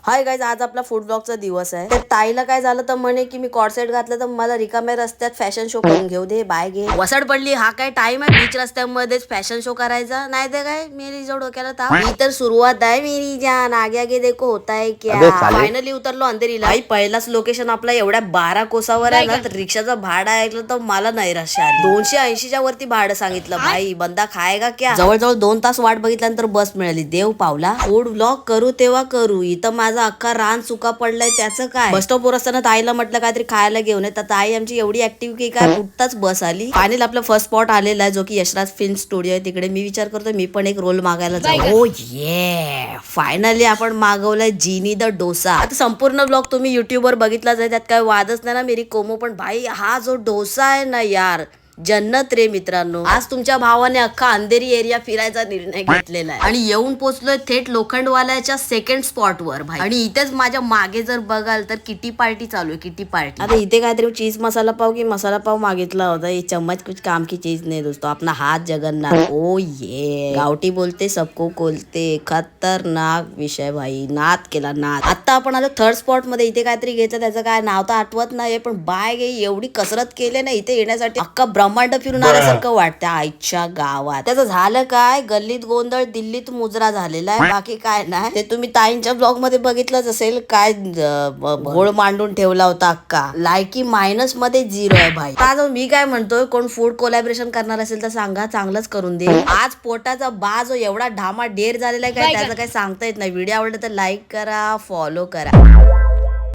Hi guys, आज आपला food ब्लॉगचा दिवस आहे. तर ताईला काय झालं तर म्हणे की मी कॉर्सेट घातलं तर मला रिकाम्या रस्त्यात फॅशन शो करून घेऊ दे, बाय घे. वसड पडली, हा काय टाइम आहे बीच रस्त्यामध्येच फॅशन शो करायचा? नाही ते काय मेरी जो डोक्याला ताप. ही तर सुरुवात आहे मेरी जान, आगे आगे देखो होता है क्या. फायनली उतरलो अंधेरीला. भाई पहिलाच लोकेशन आपला एवढ्या 12 कोसावर आहे ना, तर रिक्षाचं भाडं ऐकलं तर मला नाही रश आली. 280च्या वरती भाडं सांगितलं. भाई बंदा खायगा क्या. जवळजवळ 2 तास वाट बघितल्यानंतर बस मिळाली. देव पावला. फूड ब्लॉग करू तेव्हा करू, इथं माझा अख्खा रान चुका पडलाय त्याचं काय. बस स्टॉपवर असताना ताईला म्हटलं काहीतरी खायला घेऊन ये, तर ताई आमची एवढी ऍक्टिव्ह की काय उठताच बस आली. फायनल आपला फर्स्ट स्पॉट आलेला आहे, जो की यशराज फिल्म स्टुडिओ आहे. तिकडे मी विचार करतो मी पण एक रोल मागायला जाऊ. ओ ये, फायनली आपण मागवलाय जिनी द डोसा. आता संपूर्ण ब्लॉग तुम्ही युट्यूबवर बघितलाच आहे, त्यात काय वादच नाही ना मेरी कोमो. पण भाई हा जो डोसा आहे ना यार, जन्नत रे मित्रांनो. आज तुमच्या भावाने अख्खा अंधेरी एरिया फिरायचा निर्णय घेतलेला आहे आणि येऊन पोहोचलोय थेट लोखंडवाल्याच्या सेकंड स्पॉट वर भाई. आणि इथेच माझ्या मागे जर बघाल तर किटी पार्टी चालू आहे, किटी पार्टी. आता इथे काहीतरी चीज मसाला पाव की मसाला पाव मागितला होता. ये चम्मच कुछ काम की चीज नाही दोस्तों, अपना हात जगन्नाथ. ओ ये, गावठी बोलते सबको कोलते, खतरनाक विषय भाई. नाद केला नाद. आता आपण आलो थर्ड स्पॉट मध्ये. इथे काहीतरी घ्यायचं, त्याचं काय नाव तर आठवत नाही, पण बाय गे एवढी कसरत केली ना इथे येण्यासाठी, अख्खा ब्रह्मांड फिरून आल्यासारखं वाटतं आईच्या गावात. त्याचं झालं काय, गल्लीत गोंधळ दिल्लीत मुजरा झालेला आहे, बाकी काय नाही. ते तुम्ही ताईंच्या ब्लॉग मध्ये बघितलंच असेल, काय घोळ मांडून ठेवला होता अख्खा. लायकी मायनस मध्ये 0 आहे भाई. आता मी काय म्हणतोय, कोण फूड कोलॅबरेशन करणार असेल तर सांगा, चांगलंच करून दे. आज पोटाचा बाज एवढा ढामा ढेर झालेला आहे काय त्याचं काय सांगता येत नाही. व्हिडिओ आवडला तर लाईक करा, फॉलो करा.